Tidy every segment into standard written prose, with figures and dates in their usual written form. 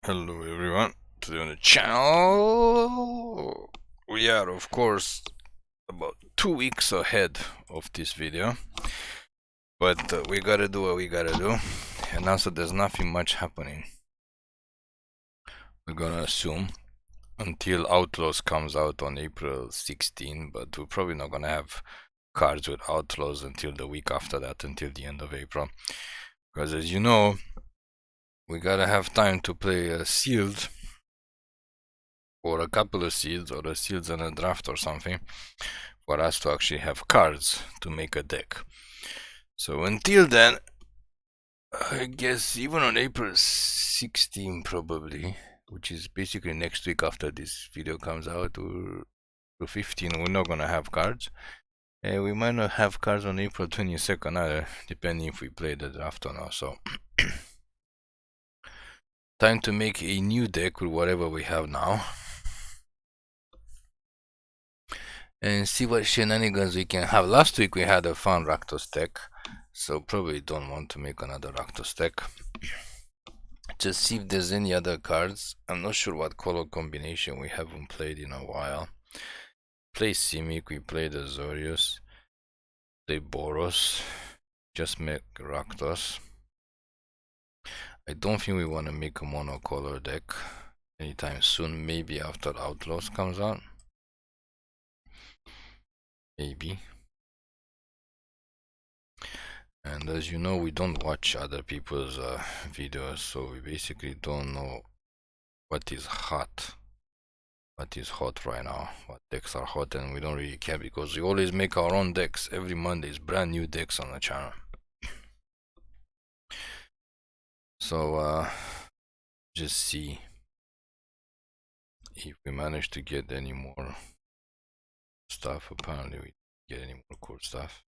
Hello everyone, today on the channel we are of course about 2 weeks ahead of this video, but we gotta do what we gotta do, and also there's nothing much happening. We're gonna assume until Outlaws comes out on April 16, but we're probably not gonna have cards with Outlaws until the week after that, until the end of April, because as you know, we gotta have time to play a sealed or a couple of seeds, or a seeds and a draft or something, for us to actually have cards to make a deck. So until then, I guess even on April 16 probably, which is basically next week after this video comes out, or 15, we're not gonna have cards. And we might not have cards on April 22nd either, depending if we play the draft or not. So time to make a new deck with whatever we have now, and see what shenanigans we can have. Last week we had a fun Rakdos deck, so probably don't want to make another Rakdos deck. Just see if there's any other cards. I'm not sure what color combination we haven't played in a while. Play Simic, we played Azorius, play Boros, just make Rakdos. I don't think we want to make a monocolor deck anytime soon, maybe after Outlaws comes out. Maybe. And as you know, we don't watch other people's videos, so we basically don't know what is hot right now, what decks are hot, and we don't really care because we always make our own decks. Every Monday is brand new decks on the channel. So just see if we manage to get any more stuff. Apparently we didn't get any more cool stuff,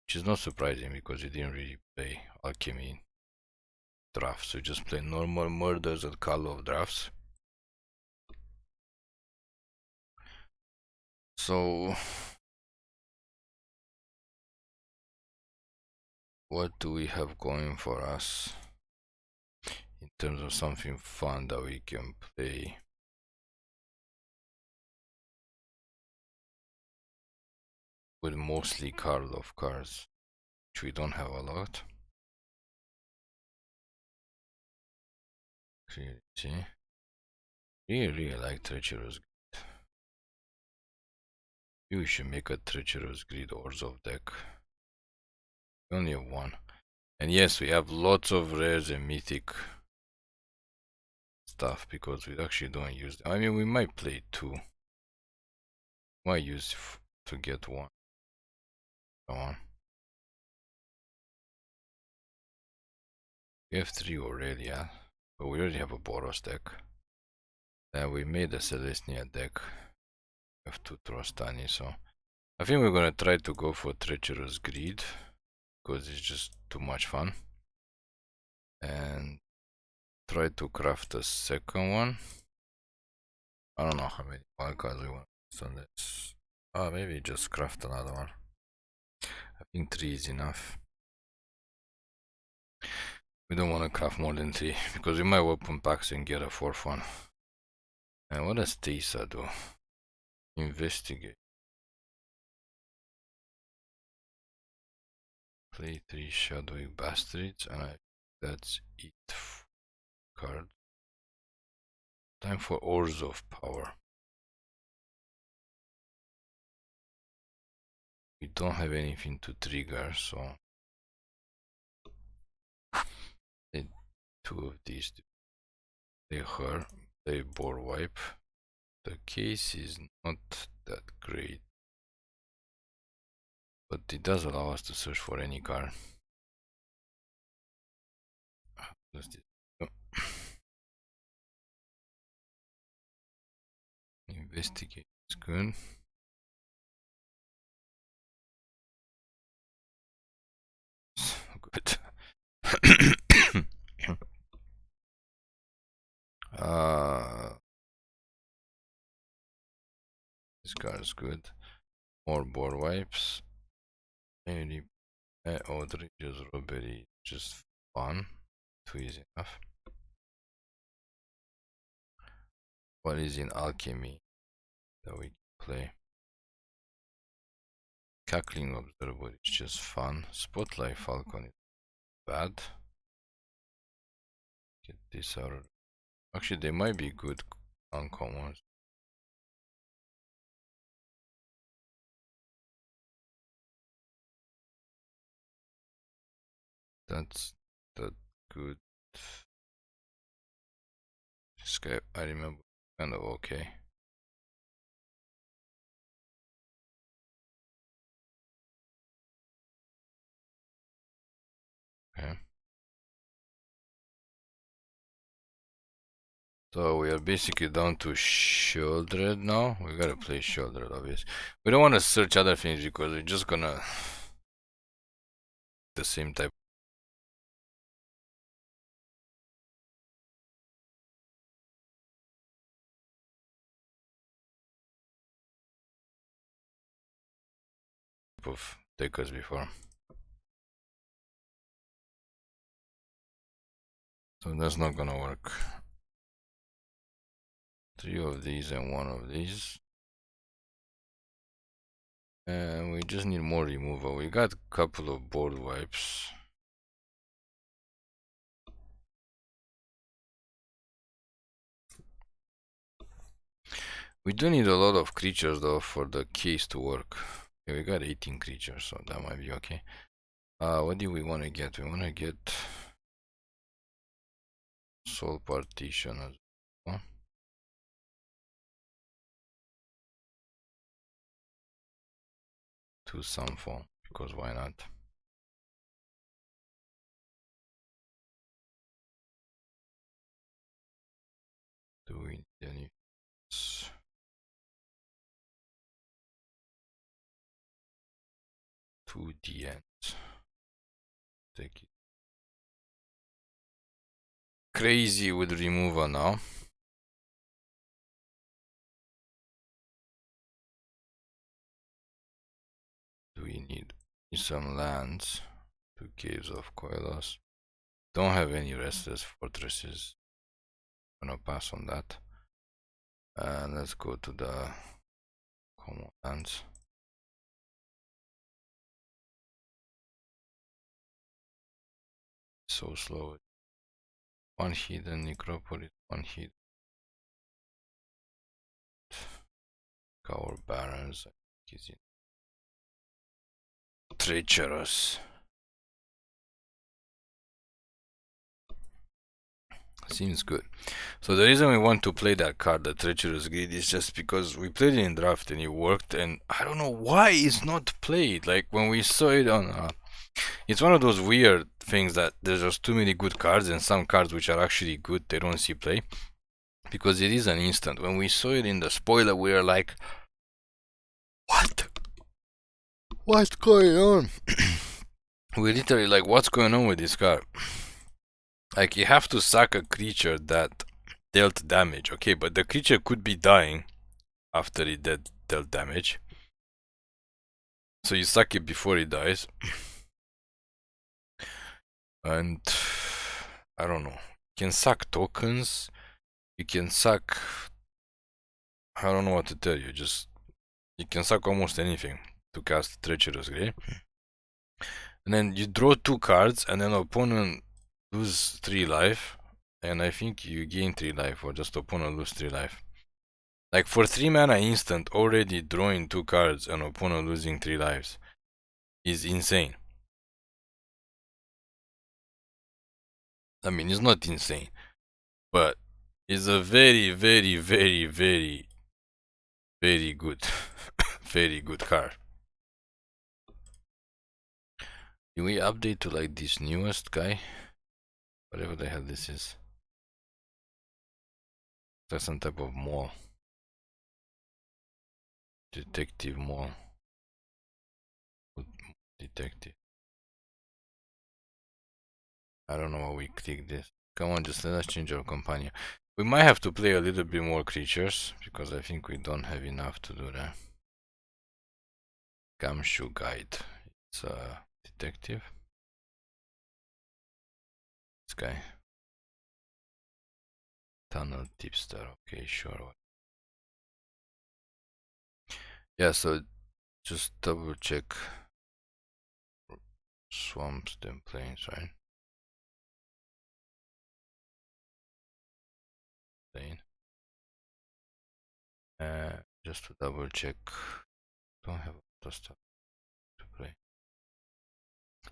which is not surprising because we didn't really play alchemy drafts. We just play normal murders and Karlov drafts. So what do we have going for us in terms of something fun that we can play? With mostly Karlov cards, which we don't have a lot. See? Really like Treacherous Greed. We should make a Treacherous Greed Orzhov deck. We only have one. And yes, we have lots of rares and mythic stuff because we actually don't use them. I mean, we might play two. Might use to get one. Come on. We have 3 Aurelia, but we already have a Boros deck. And we made a Celestia deck. We have 2 Trostani, so I think we're gonna try to go for Treacherous Greed because it's just too much fun, and try to craft a second one. I don't know how many wildcards we want to on this. Maybe just craft another one. I think 3 is enough. We don't want to craft more than 3 because we might open packs and get a 4th one. And what does Teysa do? Investigate. Play 3 Shadowy Backstreet, and that's it. Card. Time for Orzhov Power. We don't have anything to trigger, so play 2 of these. Play her, play board wipe. The case is not that great, but it does allow us to search for any card. Does this? Oh. Investigate is good. Good. This card is good. More board wipes. Maybe Outrageous Robbery, just fun. 2 is enough. What is in alchemy that we can play? Cackling Observer is just fun. Spotlight Falcon is bad. Get this out. Actually, they might be good uncommons. That's that good. This guy, I remember, kind of okay. Okay. So we are basically down to Sheoldred now. We gotta play Sheoldred, obviously. We don't want to search other things because we're just gonna the same type of deckers before. So that's not gonna work. 3 of these and 1 of these. And we just need more removal. We got a couple of board wipes. We do need a lot of creatures though for the case to work. Okay, we got 18 creatures, so that might be okay. What do we want to get? We want to get Soul Partition as well. To Sunfall, because why not? Do we need any? 2 DNs. Take it. Crazy with removal now. Do we need some lands? 2 Caves of Coilos. Don't have any restless fortresses. Gonna pass on that. And let's go to the common lands. So slow. 1 hidden necropolis, 1 hidden cower barons. Treacherous. Seems good. So the reason we want to play that card, the Treacherous Greed, is just because we played it in draft and it worked, and I don't know why it's not played. Like when we saw it on, it's one of those weird things that there's just too many good cards, and some cards which are actually good they don't see play because it is an instant. When we saw it in the spoiler, we were like, "What? What's going on?" We literally like, "What's going on with this card?" Like you have to sack a creature that dealt damage, okay, but the creature could be dying after it dealt damage. So you sack it before it dies. And I don't know. You can sack tokens. You can sack, I don't know what to tell you, just you can sack almost anything to cast Treacherous Greed. And then you draw 2 cards and then opponent lose 3 life. And I think you gain 3 life, or just opponent lose 3 life. Like for 3 mana instant, already drawing 2 cards and opponent losing 3 lives is insane. I mean, it's not insane, but it's a very, very, very, very, very good, very good card. Do we update to like this newest guy? Whatever the hell this is. That's some type of mall. Detective mall. Detective. I don't know why we click this. Come on, just let us change our companion. We might have to play a little bit more creatures, because I think we don't have enough to do that. Gumshoe Guide. It's a detective. This guy. Tunnel tipster. Okay, sure. Yeah, so just double check swamps then plains, right? Plain. Just to double check. Don't have other stuff to play.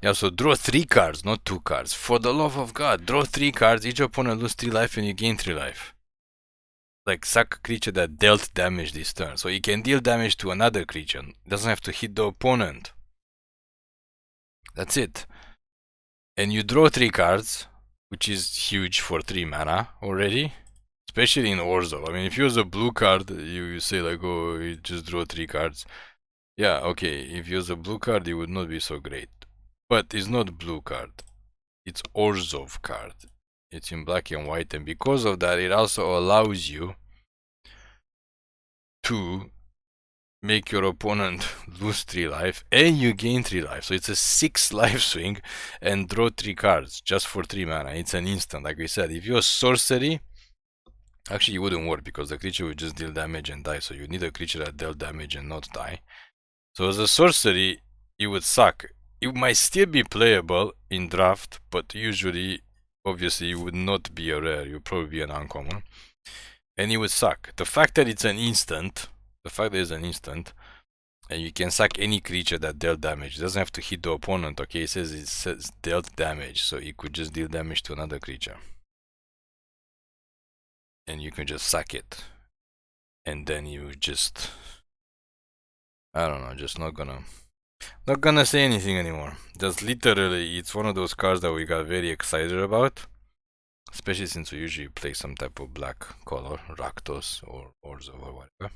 Yeah, so draw 3 cards, not 2 cards. For the love of God, draw 3 cards, each opponent lose 3 life and you gain 3 life. Like, sack a creature that dealt damage this turn. So you can deal damage to another creature. It doesn't have to hit the opponent. That's it. And you draw 3 cards, which is huge for 3 mana already. Especially in Orzhov. I mean, if you use a blue card, you say like, oh, you just draw 3 cards. Yeah, okay, if you use a blue card, it would not be so great. But it's not blue card. It's Orzhov card. It's in black and white, and because of that, it also allows you to make your opponent lose 3 life and you gain 3 life. So it's a 6 life swing and draw 3 cards just for 3 mana. It's an instant, like we said. If you're sorcery, actually it wouldn't work because the creature would just deal damage and die. So you need a creature that dealt damage and not die. So as a sorcery, it would suck. It might still be playable in draft, but usually, obviously, it would not be a rare. It would probably be an uncommon. And it would suck. The fact that it's an instant, and you can sack any creature that dealt damage. It doesn't have to hit the opponent, okay? It says dealt damage, so it could just deal damage to another creature. And you can just sack it. And then you just... I don't know, just not gonna say anything anymore. Just literally, it's one of those cards that we got very excited about. Especially since we usually play some type of black color, Rakdos or Orzhov or whatever.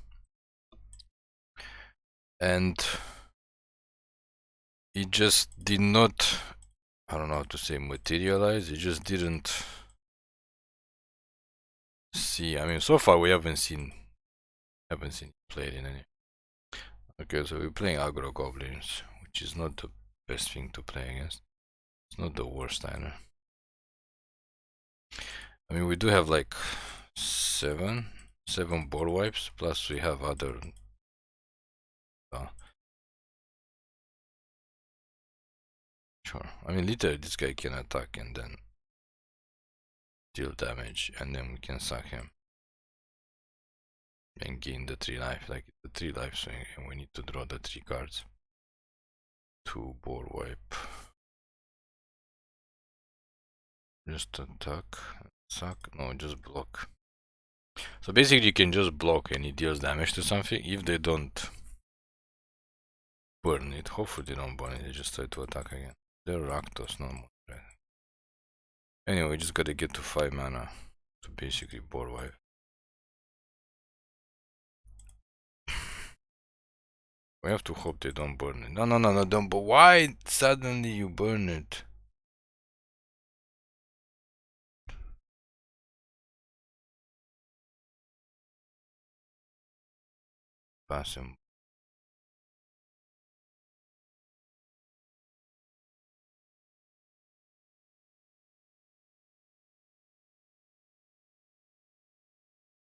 And it just did not, I don't know how to say, materialize. It just didn't see. I mean, so far we haven't seen played in any. Okay, so we're playing aggro goblins, which is not the best thing to play against. It's not the worst either. I mean, we do have like seven board wipes, plus we have other. Sure. I mean, literally, this guy can attack and then deal damage, and then we can sack him and gain the 3 life. Like the 3 life swing, and we need to draw the 3 cards. 2 board wipe. Just attack, sack. No, just block. So basically, you can just block and he deals damage to something. If they don't burn it, hopefully they don't burn it. They just try to attack again. They're Rakdos, not more. Right? Anyway, we just gotta get to 5 mana to basically board wipe. We have to hope they don't burn it. No, don't. But why suddenly you burn it? Pass him.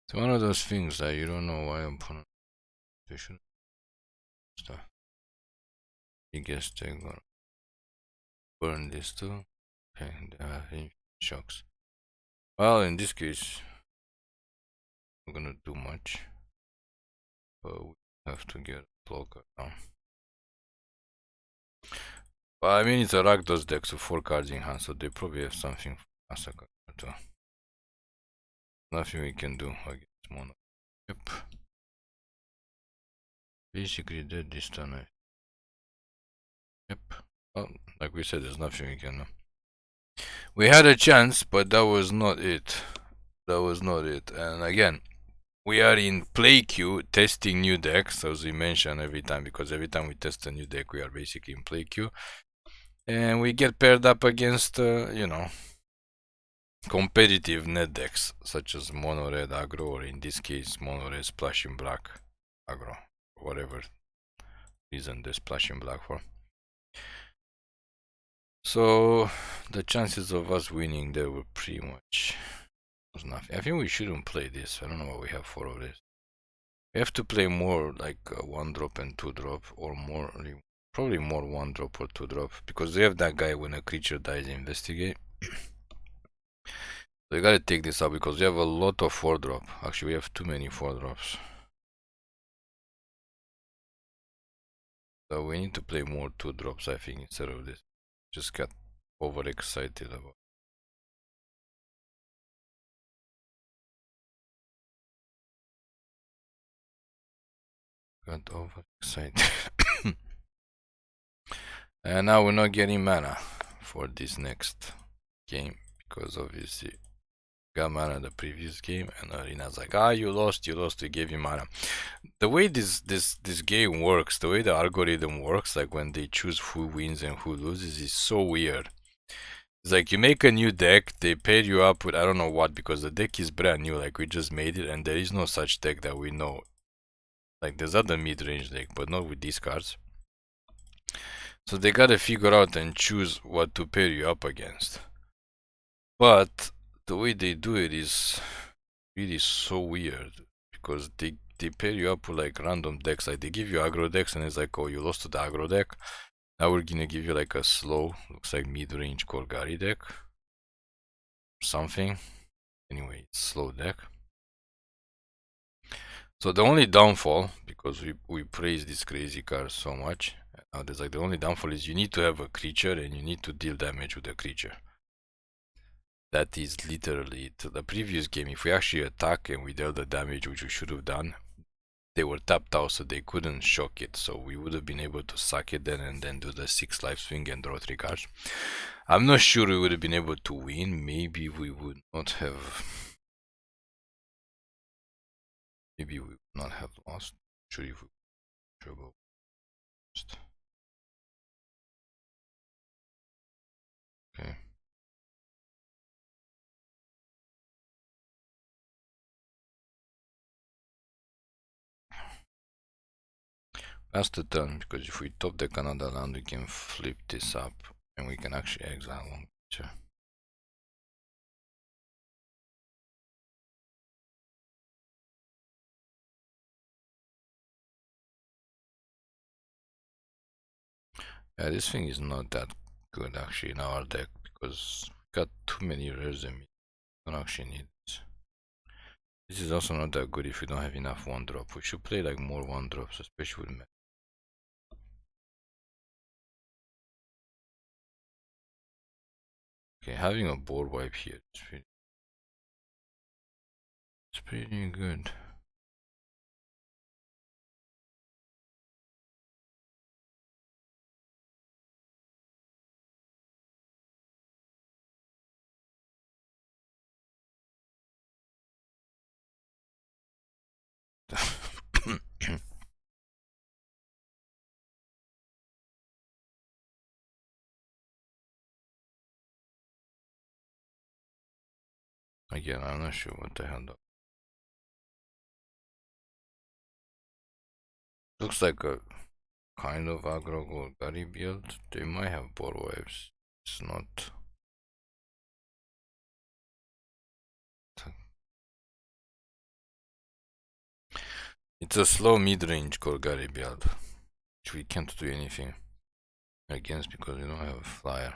It's one of those things that you don't know why opponent they should stuff. I guess they're gonna burn this too. Okay, they have shocks. Well, in this case, I'm gonna do much. But we have to get a blocker now. But I mean, it's a Rakdos deck, so 4 cards in hand, so they probably have something for Massacre too. Nothing we can do against mono. Yep. Basically dead this turn. Yep. Well, like we said, there's nothing we can do. We had a chance, but that was not it. And again, we are in play queue testing new decks, as we mention every time, because every time we test a new deck, we are basically in play queue. And we get paired up against, you know, competitive net decks, such as mono red aggro, or in this case, mono red splashing black aggro, whatever reason they're splashing black for. So the chances of us winning there were pretty much There's nothing. I think we shouldn't play this. I don't know why we have 4 of this. We have to play more like 1 drop and 2 drop, or more, probably more 1 drop or 2 drop, because they have that guy when a creature dies investigate. So you gotta take this out because we have a lot of 4 drop. Actually, we have too many 4 drops. So we need to play more 2 drops, I think, instead of this. Just got overexcited about. Got overexcited. And now we're not getting mana for this next game because obviously got mana the previous game, and Arena's like, you lost, we gave you mana. The way this game works, the way the algorithm works, like when they choose who wins and who loses, is so weird. It's like you make a new deck, they pair you up with I don't know what, because the deck is brand new, like we just made it, and there is no such deck that we know. Like there's other mid-range deck, but not with these cards. So they gotta figure out and choose what to pair you up against. But the way they do it is really so weird, because they pair you up with like random decks. Like they give you aggro decks and it's like, oh, you lost to the aggro deck. Now we're gonna give you like a slow, looks like mid-range Golgari deck. Something. Anyway, it's slow deck. So the only downfall, because we praise this crazy card so much, now there's like the only downfall is you need to have a creature and you need to deal damage with the creature. That is literally to the previous game. If we actually attack and we dealt the damage which we should have done, they were tapped out, so they couldn't shock it. So we would have been able to suck it then and then do the 6 life swing and draw 3 cards. I'm not sure we would have been able to win. Maybe we would not have. Maybe we would not have lost. Sure, if we struggle. Okay. Pass the turn, because if we top deck another land, we can flip this up and we can actually exile one creature. Yeah, this thing is not that good actually in our deck because we got too many rares and we don't actually need this. This is also not that good if we don't have enough 1 drop. We should play like more 1 drops, especially with okay, having a board wipe here is pretty good. Again, I'm not sure what the hell that looks like a kind of aggro Golgari build. They might have board wipes. It's not. It's a slow mid-range Golgari build, which we can't do anything against because we don't have a flyer.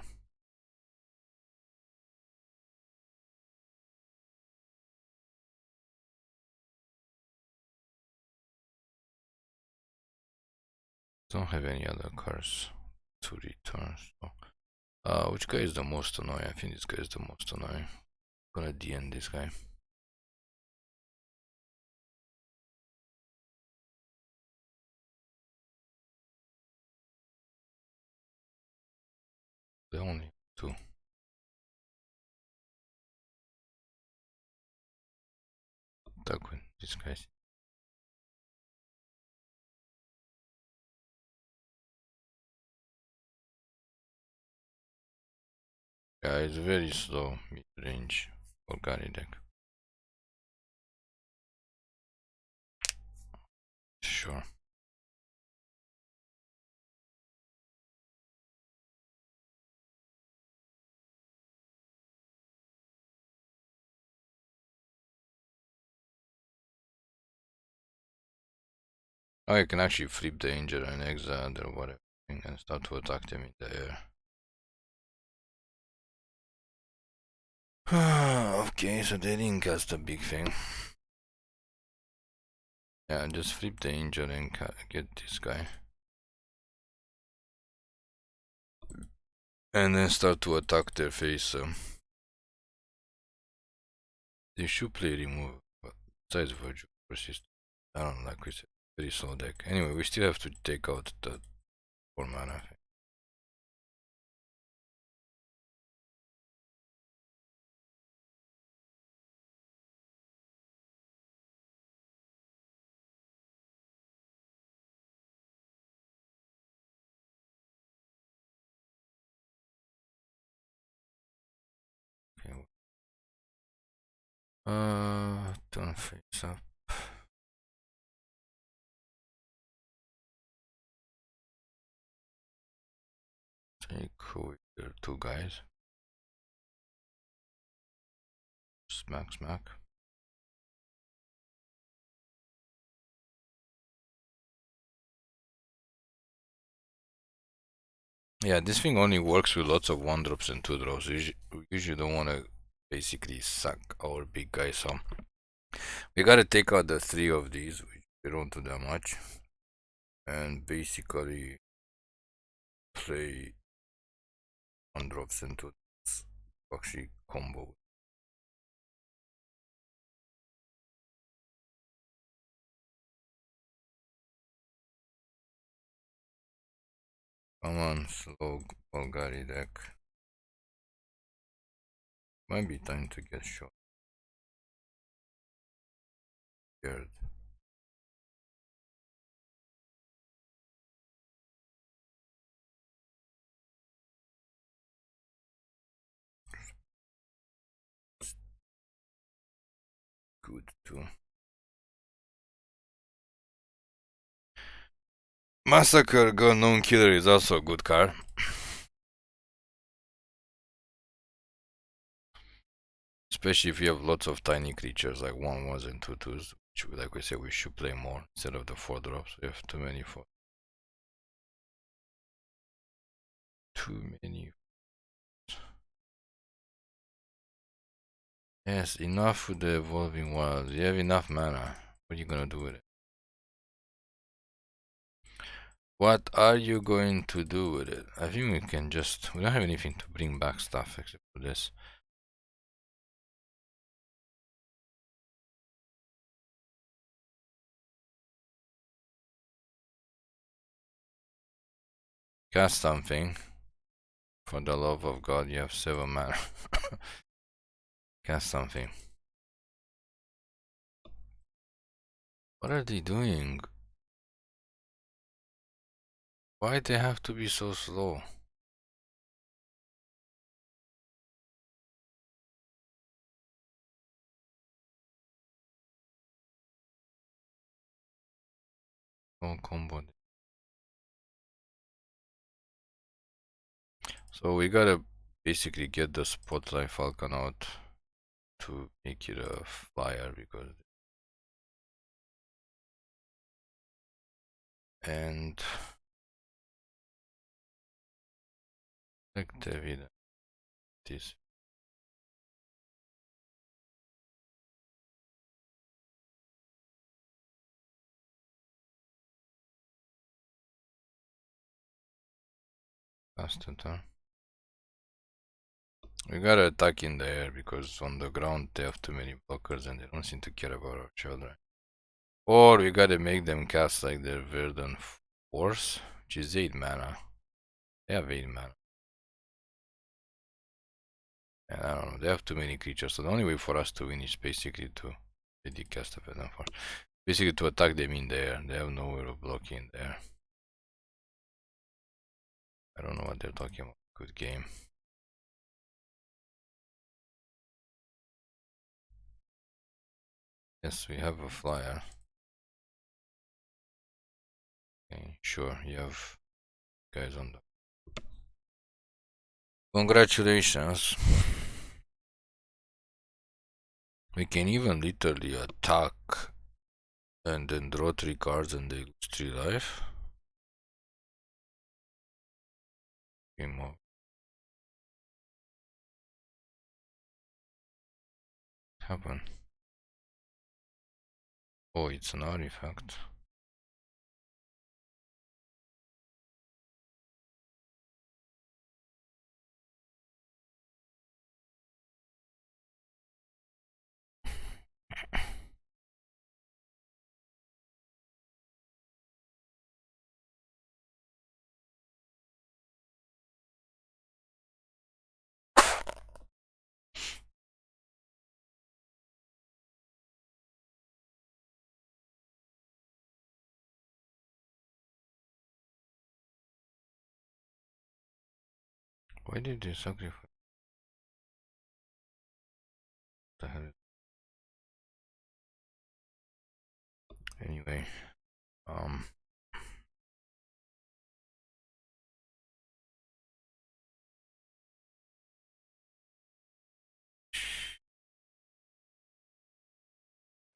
Don't have any other cards to return. So, which guy is the most annoying? I think this guy is the most annoying. I'm gonna DN this guy. The only 2. Attack with these guys. Yeah, it's very slow mid-range Golgari deck. Sure. Oh, you can actually flip the injured and exile or whatever and start to attack them in the air. Okay, so they didn't cast a big thing. Yeah, just flip the injured and get this guy. And then start to attack their face. They should play remove, but besides Virtue Persist, I don't like it's a very slow deck. Anyway, we still have to take out the 4 mana. Okay. Turn face up. Take there 2 guys. Smack, smack. Yeah, this thing only works with lots of 1-drops and 2-drops. We usually don't want to basically suck our big guys. So we gotta take out the 3 of these, which we don't do that much, and basically play 1-drops and 2-drops. Actually combo. Come on, slow Bulgari deck. Might be time to get shot. Scared. Good too. Massacre Gun Known Killer is also a good card. Especially if you have lots of tiny creatures like 1/1s and 2/2s, which, like we said, we should play more instead of the 4-drops. We have too many for. Too many. Yes, enough with the Evolving Wilds. You have enough mana. What are you gonna do with it? What are you going to do with it? I think we can just. We don't have anything to bring back stuff except for this. Cast something. For the love of God, you have 7 mana. Cast something. What are they doing? Why they have to be so slow? Don't combo. So we gotta basically get the Spotlight Falcon out to make it a flyer because. And. Like David. This. Last turn. We gotta attack in the air because on the ground they have too many blockers and they don't seem to care about our children. Or we gotta make them cast like their Verdant Force, which is 8 mana. They have 8 mana. And I don't know, they have too many creatures, so the only way for us to win is basically to cast a Verdant Force. Basically to attack them in the air. They have nowhere of blocking in there. I don't know what they're talking about. Good game. Yes, we have a flyer. Okay, sure, you have guys on the. Congratulations. We can even literally attack And then draw 3 cards and they lose 3 life. Game over. Happen. Oh, it's an artifact. Why did they sacrifice? The hell? Anyway,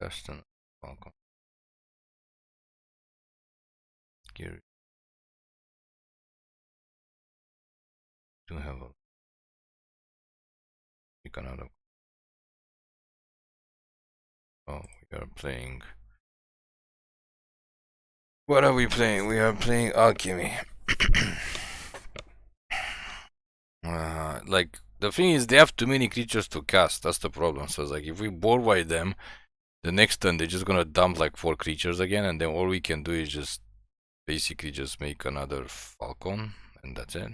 Castle Falcon. Gear. Do have a pick another. Oh, we are playing. What are we playing? We are playing Alchemy. Like the thing is, they have too many creatures to cast. That's the problem. So it's like if we board wipe them, the next turn they're just gonna dump like 4 creatures again, and then all we can do is just basically just make another Falcon, and that's it.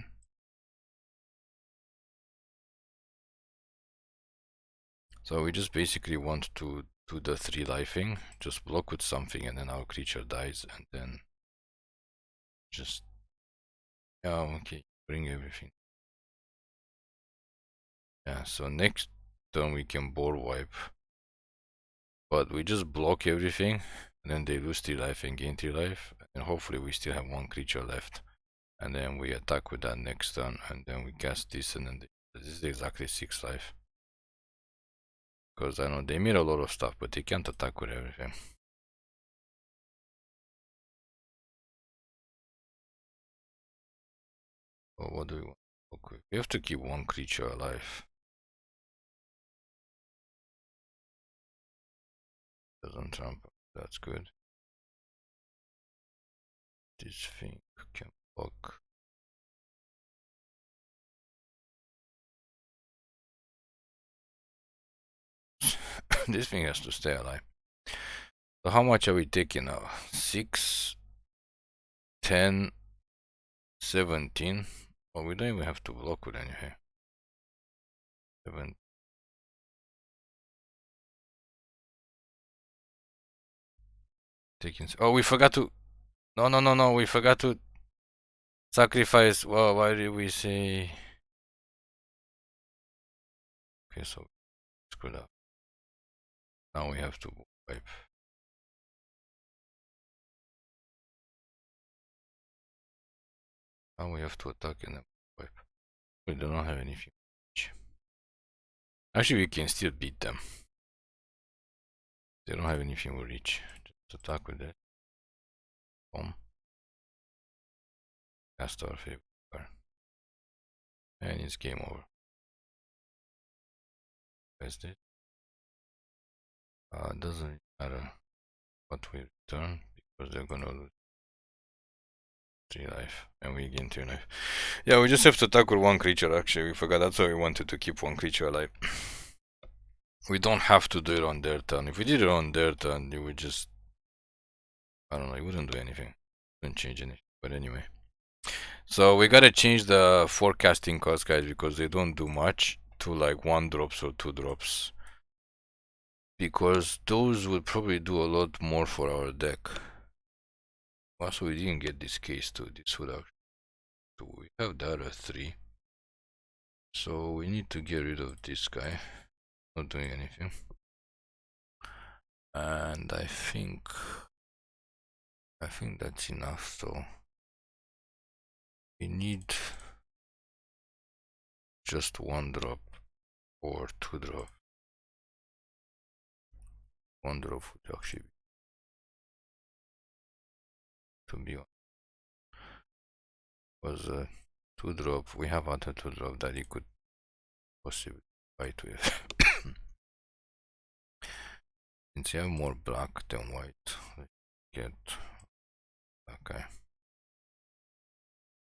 So we just basically want to do the 3 lifing, just block with something, and then our creature dies, and then just okay, bring everything. Yeah, so next turn we can board wipe, but we just block everything, and then they lose 3 life and gain 3 life, and hopefully we still have 1 creature left, and then we attack with that next turn, and then we cast this, and then this is exactly 6 life. Because I know they made a lot of stuff, but they can't attack with everything. So what do we want? Okay, we have to keep 1 creature alive. Doesn't trample. That's good. This thing can block. This thing has to stay alive. So how much are we taking now? 6, 10, 17. Well, we don't even have to block with anything. 7. Taking. Oh, we forgot to. No. We forgot to sacrifice. Well, why did we say? Okay, so screw that. Now we have to wipe. Now we have to attack and then wipe. We do not have anything. Actually, we can still beat them. They don't have anything to reach. Just attack with that. Boom. Cast our favorite card. And it's game over. That's it. Doesn't matter what we return because they're gonna lose 3 life and we gain 2 life. Yeah, we just have to attack with 1 creature. Actually, we forgot. That's why we wanted to keep 1 creature alive. We don't have to do it on their turn. If we did it on their turn, it would just, I don't know, it wouldn't do anything. It wouldn't change anything. But anyway. So we gotta change the forecasting cost, guys, because they don't do much to like 1 drops or 2 drops. Because those would probably do a lot more for our deck. Also, we didn't get this case too. This would have. So we have the other 3. So we need to get rid of this guy. Not doing anything. And I think that's enough. So we need just 1 drop or 2 drop. 1 drop would actually be to be honest. Was a 2-drop. We have other 2-drop that he could possibly fight with. Since you have more black than white, let's get okay.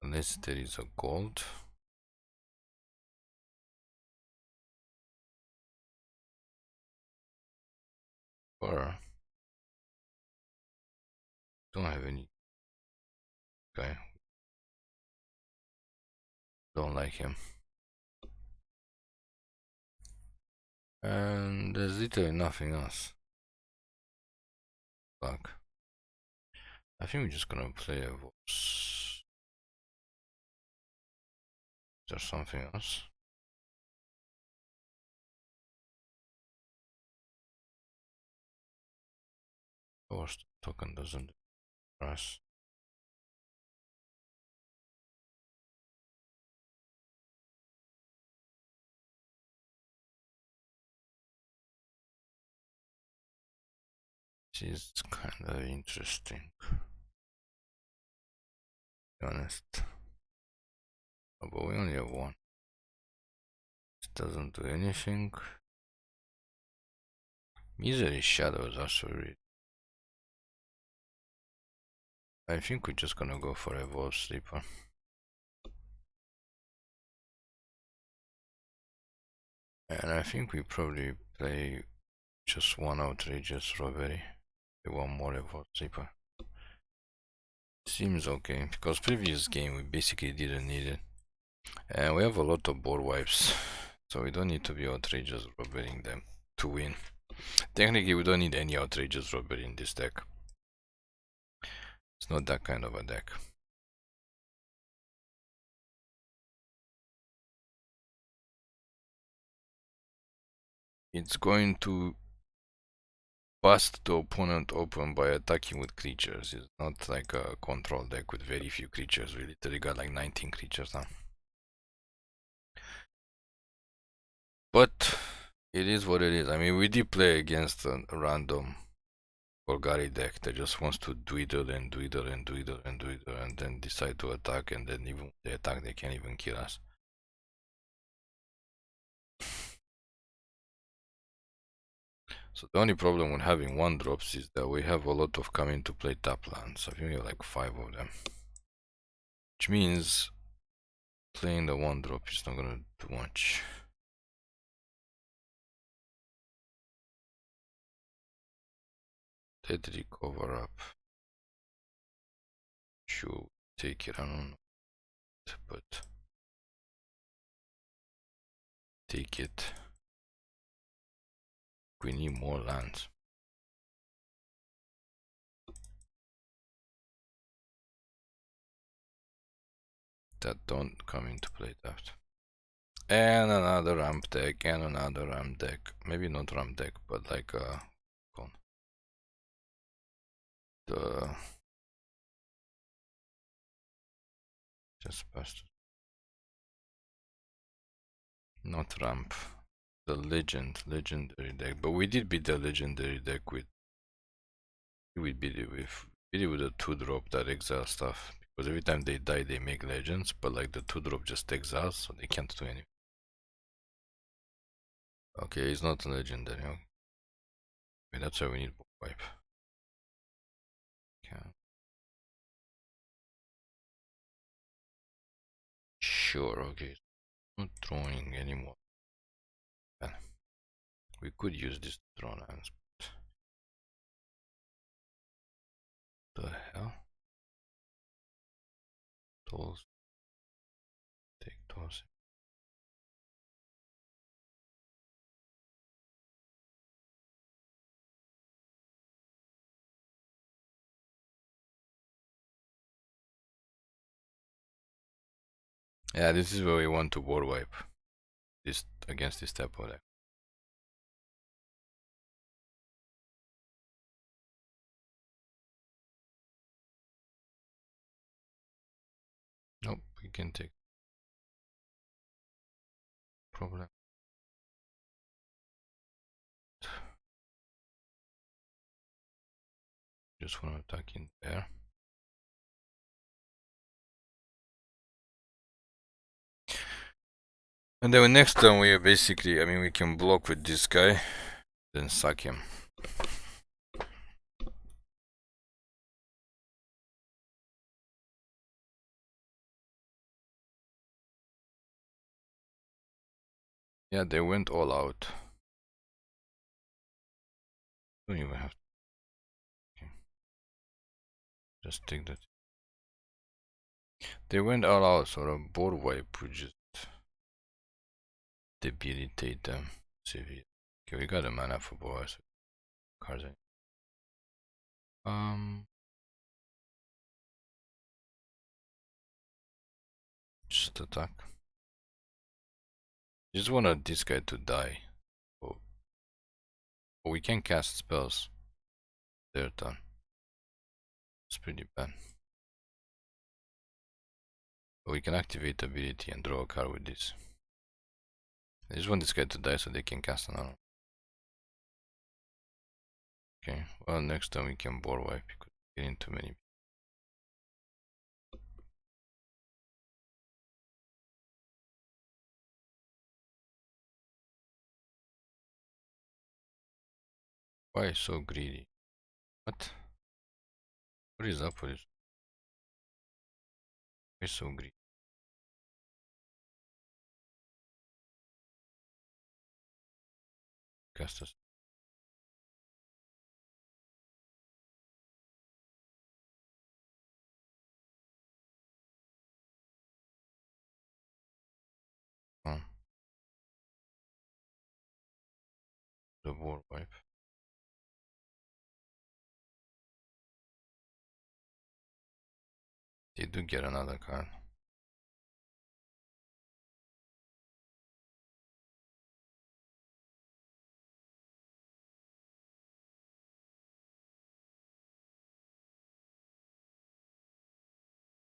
Unless there is a gold. Or don't have any. Okay. Don't like him. And there's literally nothing else. Black. I think we're just gonna play a voice. There's something else. Of course, the token doesn't press. This is kind of interesting, to be honest. Oh, but we only have one. It doesn't do anything. Misery Shadows also read. I think we're just gonna go for a Wolf Sleeper. And I think we probably play just one Outrageous Robbery. One more Wolf Sleeper. Seems okay, because previous game we basically didn't need it. And we have a lot of board wipes, so we don't need to be Outrageous Robberying them to win. Technically we don't need any Outrageous Robbery in this deck. It's not that kind of a deck. It's going to bust the opponent open by attacking with creatures. It's not like a control deck with very few creatures. We literally got like 19 creatures now. But it is what it is. I mean, we did play against a random Golgari deck that just wants to dwindle and dwindle and dwindle and dwindle and then decide to attack, and then even if they attack they can't even kill us. So the only problem with having 1-drops is that we have a lot of coming to play tap lands. I think we have like 5 of them. Which means playing the 1-drop is not gonna do much. Deadly cover up. Should take it, I don't know. But take it. We need more lands. That don't come into play tapped. And another ramp deck, and another ramp deck. Maybe not ramp deck, but like the just past. Not ramp. The legendary deck. But we did beat the legendary deck with. We beat it with a 2-drop that exiles stuff. Because every time they die, they make legends. But like the 2-drop just exiles, so they can't do anything. Okay, it's not a legendary. Okay. That's why we need wipe. Okay. Sure, okay. Not drawing anymore. We could use this to draw lands, but the hell? Tools. Take tools. Yeah, this is where we want to board wipe. This against this type of deck. Nope, we can take problem. Just want to attack in there. And then next turn we basically, I mean, we can block with this guy, then sack him. Yeah, they went all out. Don't even have to. Okay. Just take that. They went all out, so a board wipe would just debilitate them severely. Okay, we got a mana for boys. Cards in. Just attack. Just want this guy to die. Oh. Oh, we can cast spells. Their turn. It's pretty bad. But we can activate ability and draw a card with this. I just want this guy to die so they can cast another one. Okay, well next time we can board wipe because we're getting too many. Why so greedy? What? What is up with this? Why so greedy? Cast us. Oh. The board wipe. They do get another card.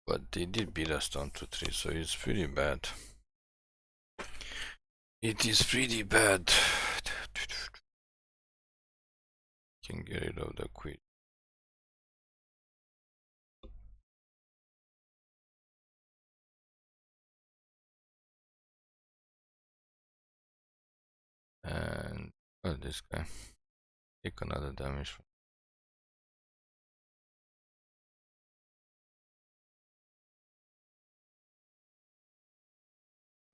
But they did beat us down to 3, so it's pretty bad. It is pretty bad. Can get rid of the queen. And well, this guy. Take another damage.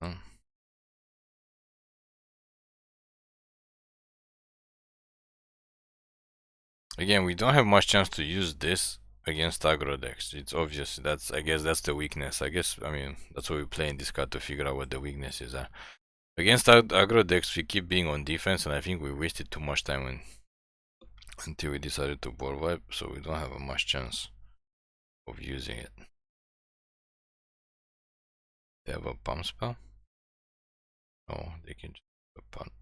Oh. Again, we don't have much chance to use this against aggro decks. It's obvious. That's, I guess that's the weakness. I mean, that's why we play in this card, to figure out what the weaknesses are. Against aggro decks, we keep being on defense, and I think we wasted too much time until we decided to board wipe, so we don't have a much chance of using it. They have a pump spell? Oh, they can just pump.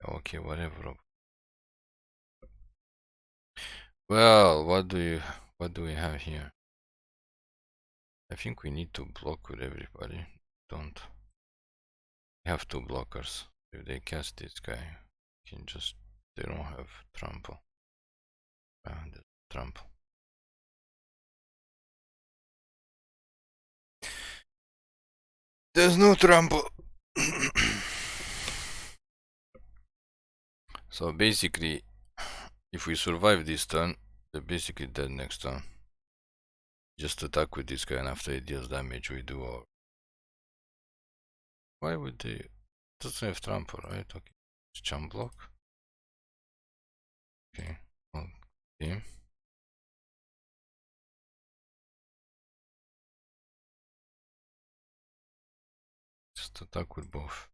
Okay, whatever. Well, what do we have here? I think we need to block with everybody. Don't. We have 2 blockers. If they cast this guy, can just, they don't have trample. There's trample. There's no trample. So basically, if we survive this turn, they're basically dead next turn. Just attack with this guy, and after it deals damage, we do our. Why would they? Doesn't have trample, right? Okay, it's jump block. Okay, okay. Just attack with both.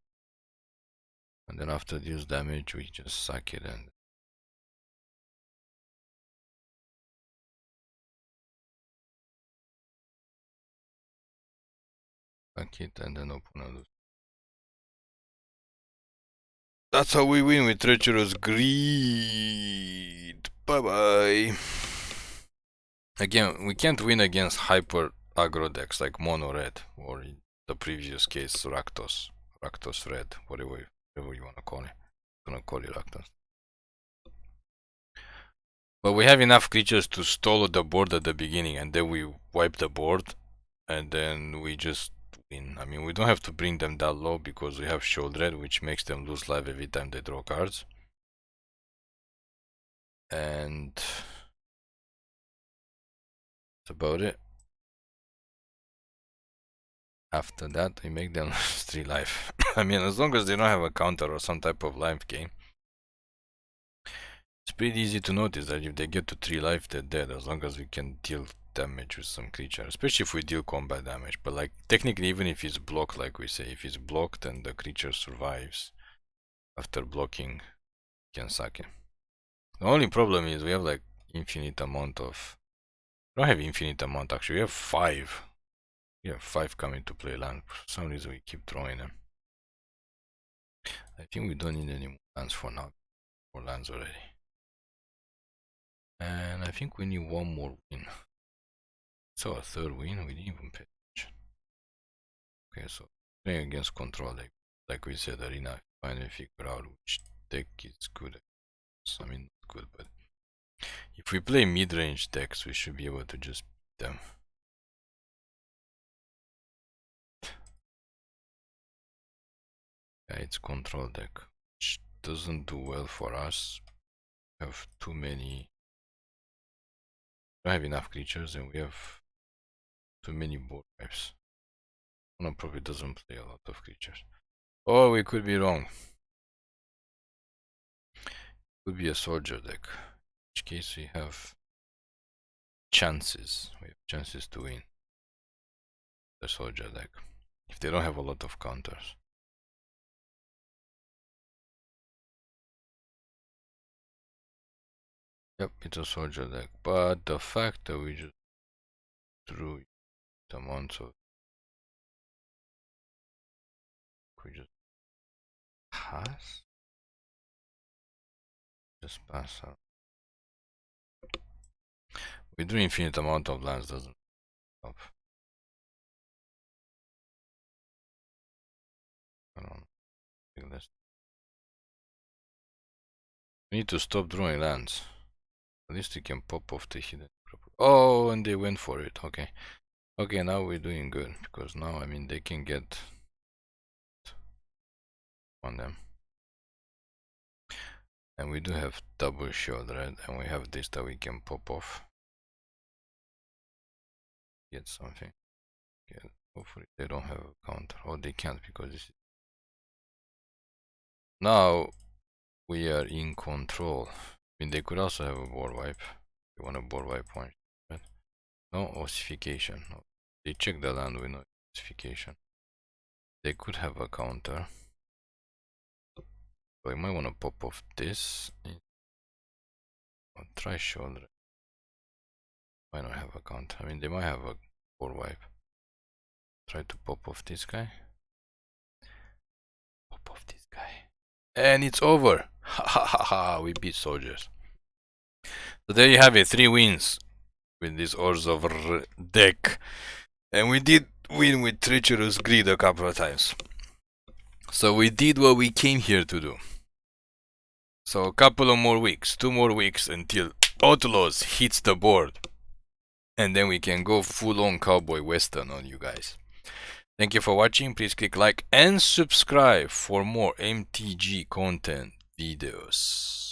And then after deals damage, we just sack it and sack it and then open. That's how we win with Treacherous Greed. Bye bye. Again, we can't win against hyper aggro decks like Mono Red, or in the previous case Rakdos Red, whatever you wanna call it. I'm gonna call it Rakdos. But we have enough creatures to stall the board at the beginning, and then we wipe the board, and then we just win. I mean, we don't have to bring them that low because we have Sheoldred, which makes them lose life every time they draw cards. And that's about it. After that, we make them lose 3 life. I mean, as long as they don't have a counter or some type of life gain, it's pretty easy to notice that if they get to 3 life, they're dead, as long as we can deal damage with some creature, especially if we deal combat damage. But like, technically, even if it's blocked, like we say, if it's blocked and the creature survives after blocking, you can sack it. The only problem is we have like infinite amount of... We don't have infinite amount, actually. We have 5. We have 5 coming to play land. For some reason, we keep throwing them. I think we don't need any more lands for now. More lands already. And I think we need one more win. So a third win, we didn't even pay attention. Okay, so playing against control deck, like we said, arena, finally figure out which deck is good. I mean, not good, but if we play mid-range decks, we should be able to just beat them. Yeah, it's control deck, which doesn't do well for us. We have too many. We don't have enough creatures, and we have too many board wipes. One probably doesn't play a lot of creatures. Oh, we could be wrong. Could be a soldier deck, in which case we have chances. We have chances to win the soldier deck if they don't have a lot of counters. Yep, it's a soldier deck, but the fact that we just drew the amount of... We just pass? Just pass out. We drew infinite amount of lands, doesn't help. I don't know. We need to stop drawing lands. At least we can pop off the hidden. Oh, and they went for it. Okay. Okay, now we're doing good, because now, I mean, they can get on them. And we do have double Sheoldred, and we have this that we can pop off. Get something. Yeah, hopefully they don't have a counter. Oh, they can't, because this is... Now we are in control. I mean, they could also have a board wipe. They want a board wipe one, right? No ossification. No. They check the land with no ossification. They could have a counter. So I might want to pop off this. I'll try Sheoldred. Why not have a counter? I mean, they might have a board wipe. Try to pop off this guy. Pop off this guy. And it's over. Ha ha ha ha. We beat soldiers. So there you have it. 3 wins with this Orzhov deck. And we did win with Treacherous Greed a couple of times. So we did what we came here to do. So a couple of more weeks, 2 more weeks until Outlaws hits the board. And then we can go full on cowboy western on you guys. Thank you for watching. Please click like and subscribe for more MTG content videos.